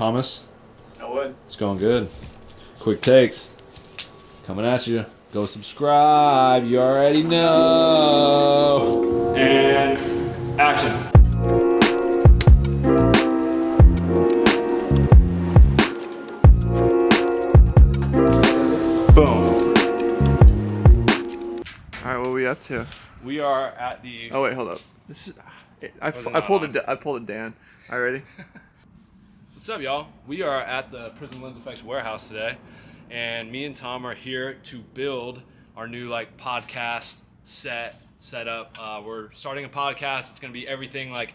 Thomas? I would. It's going good. Quick takes. Coming at you. Go subscribe. You already know. And action. Boom. All right, what are we up to? We are at the... Oh wait, hold up. This is. I pulled it down. All right, ready? What's up, y'all? We are at the Prism Lens Effects warehouse today, and me and Tom are here to build our new podcast setup. We're starting a podcast. It's going to be everything like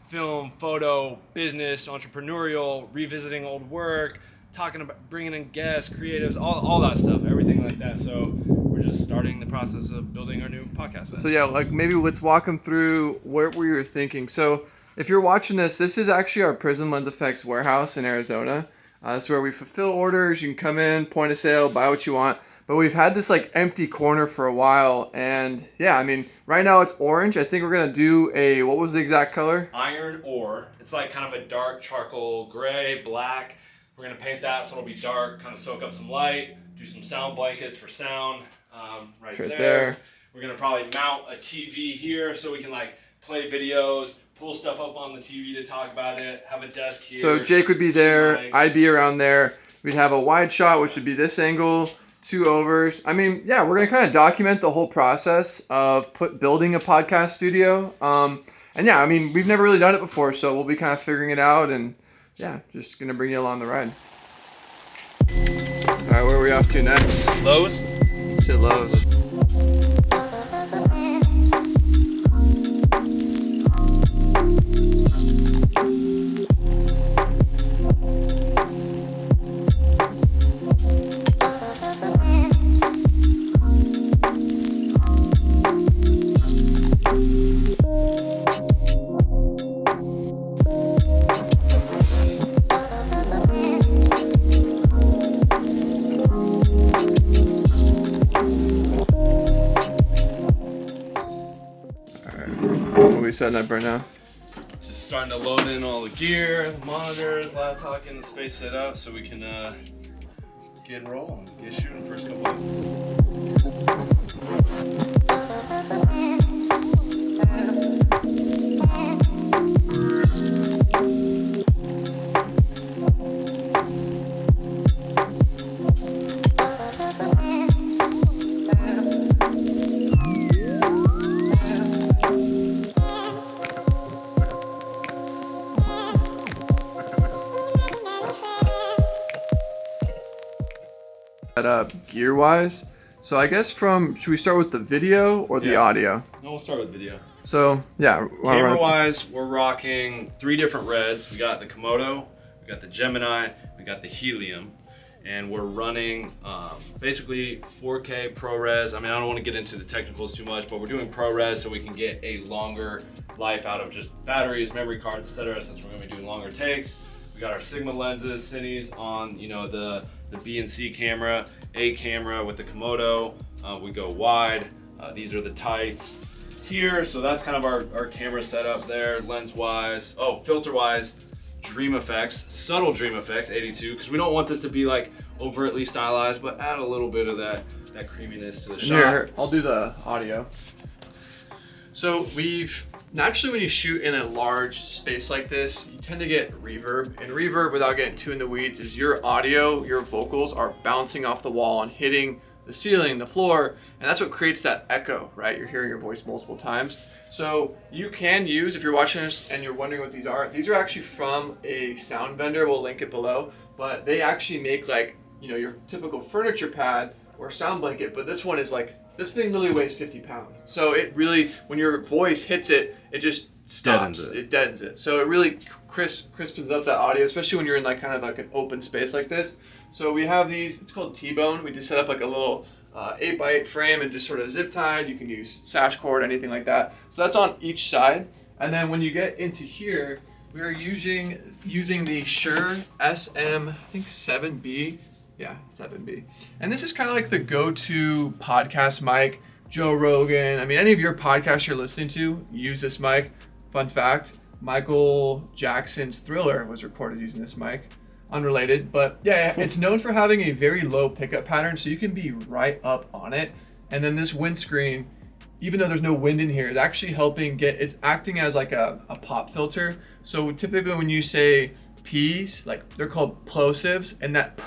film, photo, business, entrepreneurial, revisiting old work, talking about bringing in guests, creatives, all that stuff, everything like that. So we're just starting the process of building our new podcast. So yeah, like maybe let's walk them through what we were thinking. So if you're watching this is actually our Prism Lens Effects warehouse in Arizona. That's where we fulfill orders. You can come in, point of sale, buy what you want. But we've had this like empty corner for a while, and yeah, I mean, right now it's orange. I think we're gonna do what was the exact color? Iron ore. It's like kind of a dark charcoal gray, black. We're gonna paint that so it'll be dark, kind of soak up some light, do some sound blankets for sound right there. We're gonna probably mount a TV here so we can like play videos, pull stuff up on the TV to talk about it, have a desk here. So Jake would be there, I'd be around there. We'd have a wide shot, which would be this angle, 2 overs. I mean, yeah, we're gonna kind of document the whole process of building a podcast studio. And yeah, I mean, we've never really done it before, so we'll be kind of figuring it out, and yeah, just gonna bring you along the ride. All right, where are we off to next? Lowe's? Let's hit Lowe's. Setting up right now. Just starting to load in all the gear, the monitors, laptop, getting the space set up so we can get rolling, get shooting the first couple up gear wise. So I guess should we start with the video or the audio? No, we'll start with video. So yeah, camera wise, we're rocking 3 different reds. We got the Komodo, we got the Gemini, we got the Helium, and we're running basically 4K ProRes. I mean, I don't want to get into the technicals too much, but we're doing ProRes so we can get a longer life out of just batteries, memory cards, etc. Since we're going to be doing longer takes. We got our Sigma lenses, Cines on, the B and C camera, A camera with the Komodo. We go wide. These are the tights here. So that's kind of our camera setup there, lens wise. Oh, filter wise, Dream Effects, subtle Dream Effects 82, because we don't want this to be like overtly stylized, but add a little bit of that creaminess to the shot. Here, I'll do the audio. So naturally, when you shoot in a large space like this, you tend to get reverb. And reverb, without getting too in the weeds, is your audio, your vocals are bouncing off the wall and hitting the ceiling, the floor, and that's what creates that echo, right? You're hearing your voice multiple times. So you can use, if you're watching this and you're wondering what these are actually from a sound vendor. We'll link it below. But they actually make like, your typical furniture pad or sound blanket, but this one is like, this thing literally weighs 50 pounds. So it really, when your voice hits it, it just stops. It deadens it. So it really crispens up that audio, especially when you're in like kind of like an open space like this. So we have these, it's called T-Bone. We just set up like a little 8x8 frame and just sort of zip tied. You can use sash cord, anything like that. So that's on each side. And then when you get into here, we are using the Shure SM, I think 7B. Yeah, 7B. And this is kind of like the go-to podcast mic. Joe Rogan, I mean, any of your podcasts you're listening to, use this mic. Fun fact, Michael Jackson's Thriller was recorded using this mic. unrelated, but yeah, it's known for having a very low pickup pattern, so you can be right up on it. And then this windscreen, even though there's no wind in here, it's actually it's acting as like a pop filter. So typically when you say P's, like they're called plosives, and that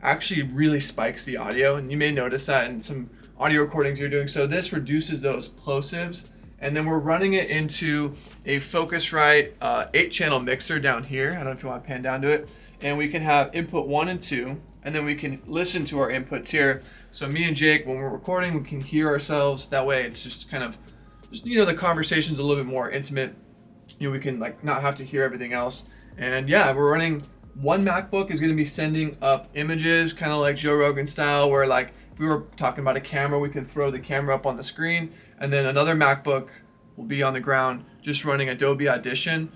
actually really spikes the audio. And you may notice that in some audio recordings you're doing. So this reduces those plosives. And then we're running it into a Focusrite 8-channel mixer down here. I don't know if you want to pan down to it. And we can have input 1 and 2, and then we can listen to our inputs here. So me and Jake, when we're recording, we can hear ourselves. That way it's just kind of, the conversation's a little bit more intimate. We can like not have to hear everything else. And yeah, we're running, one MacBook is going to be sending up images, kind of like Joe Rogan style, where like if we were talking about a camera, we can throw the camera up on the screen. And then another MacBook will be on the ground just running Adobe Audition,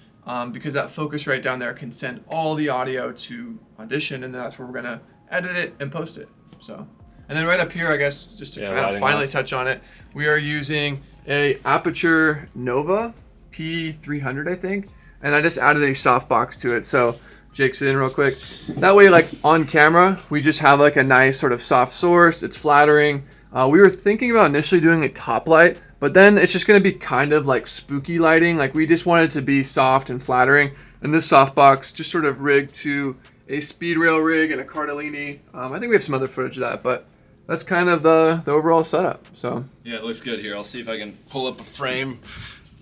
because that Focusrite down there can send all the audio to Audition, and that's where we're gonna edit it and post it. So, and then right up here, I guess, just to kind of finally touch on it, we are using a Aputure Nova P300, I think, and I just added a softbox to it. So Jake, sit in real quick. That way, like on camera, we just have like a nice sort of soft source. It's flattering. We were thinking about initially doing a top light, but then it's just going to be kind of like spooky lighting. Like we just wanted it to be soft and flattering. And this softbox just sort of rigged to a speed rail rig and a Cardellini. I think we have some other footage of that, but that's kind of the overall setup. So yeah, it looks good here. I'll see if I can pull up a frame,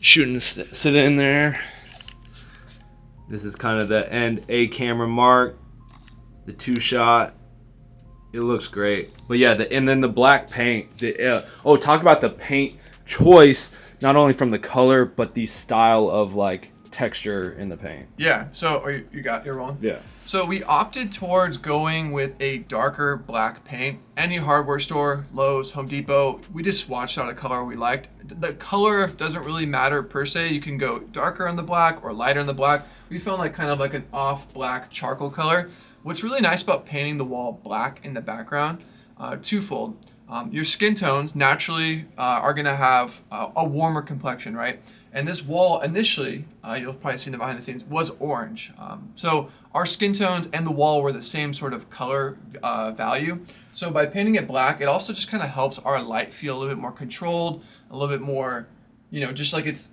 sit in there. This is kind of the end A camera mark, the 2-shot. It looks great. But yeah, and then the black paint. Talk about the paint choice, not only from the color, but the style of like texture in the paint. Yeah, so you got your one? Yeah. So we opted towards going with a darker black paint. Any hardware store, Lowe's, Home Depot, we just swatched out a color we liked. The color doesn't really matter per se. You can go darker on the black or lighter on the black. We found like kind of like an off black charcoal color. What's really nice about painting the wall black in the background, twofold. Your skin tones naturally are gonna have a warmer complexion, right? And this wall initially, you'll probably see in the behind the scenes, was orange. So our skin tones and the wall were the same sort of color value. So by painting it black, it also just kind of helps our light feel a little bit more controlled, a little bit more, just like it's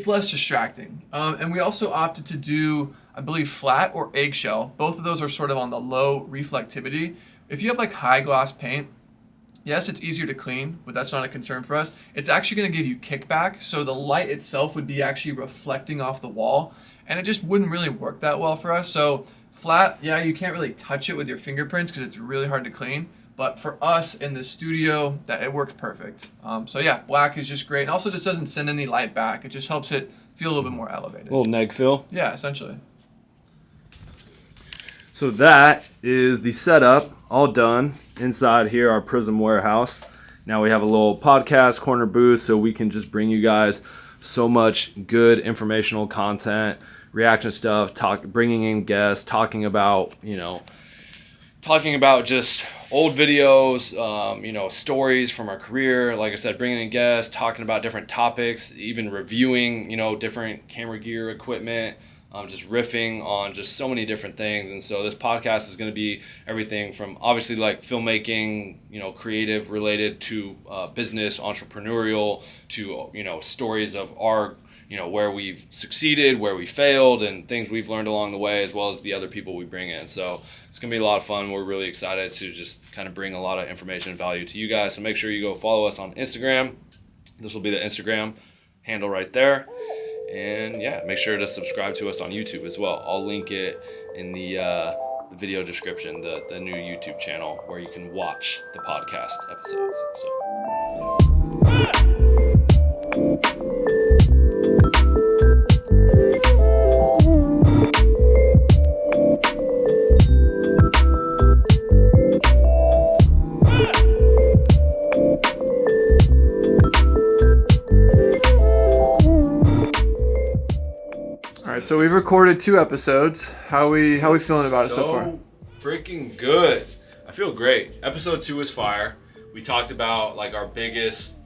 less distracting. And we also opted to do, I believe, flat or eggshell. Both of those are sort of on the low reflectivity. If you have like high gloss paint, yes, it's easier to clean, but that's not a concern for us. It's actually going to give you kickback, so the light itself would be actually reflecting off the wall, and it just wouldn't really work that well for us. So flat, yeah, you can't really touch it with your fingerprints because it's really hard to clean. But for us in the studio, that it works perfect. So yeah, black is just great. And also just doesn't send any light back. It just helps it feel a little bit more elevated. A little neg fill. Yeah, essentially. So that is the setup all done inside here, our Prism warehouse. Now we have a little podcast corner booth so we can just bring you guys so much good informational content, reaction stuff, bringing in guests, talking about just old videos, stories from our career. Like I said, bringing in guests, talking about different topics, even reviewing, different camera gear equipment, just riffing on just so many different things. And so this podcast is going to be everything from obviously like filmmaking, creative related to business, entrepreneurial, to, stories of our, where we've succeeded, where we failed, and things we've learned along the way, as well as the other people we bring in. So it's going to be a lot of fun. We're really excited to just kind of bring a lot of information and value to you guys. So make sure you go follow us on Instagram. This will be the Instagram handle right there. And yeah, make sure to subscribe to us on YouTube as well. I'll link it in the video description, the new YouTube channel where you can watch the podcast episodes. So we've recorded 2 episodes. How we feeling about it so far? Freaking good. I feel great. Episode 2 was fire. We talked about like our biggest,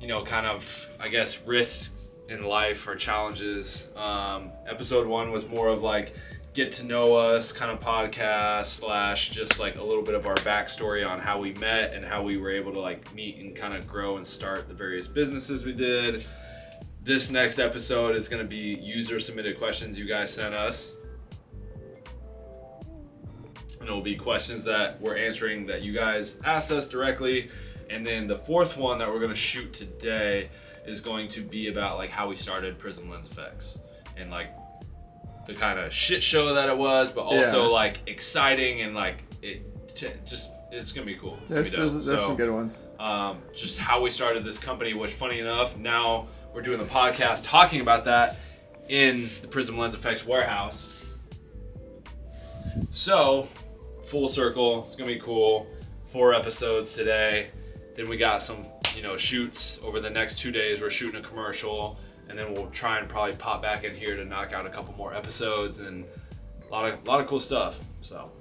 kind of, I guess, risks in life or challenges. Episode 1 was more of like get to know us kind of podcast / just like a little bit of our backstory on how we met and how we were able to like meet and kind of grow and start the various businesses we did. This next episode is going to be user submitted questions you guys sent us. And it will be questions that we're answering that you guys asked us directly. And then the fourth one that we're going to shoot today is going to be about like how we started Prism Lens Effects and like the kind of shit show that it was, but also like exciting and like it's gonna be cool. There's some good ones. Just how we started this company, which funny enough, now we're doing the podcast talking about that in the Prism Lens Effects warehouse. So full circle, it's gonna be cool. 4 episodes today. Then we got some, shoots over the next 2 days. We're shooting a commercial. And then we'll try and probably pop back in here to knock out a couple more episodes and a lot of cool stuff. So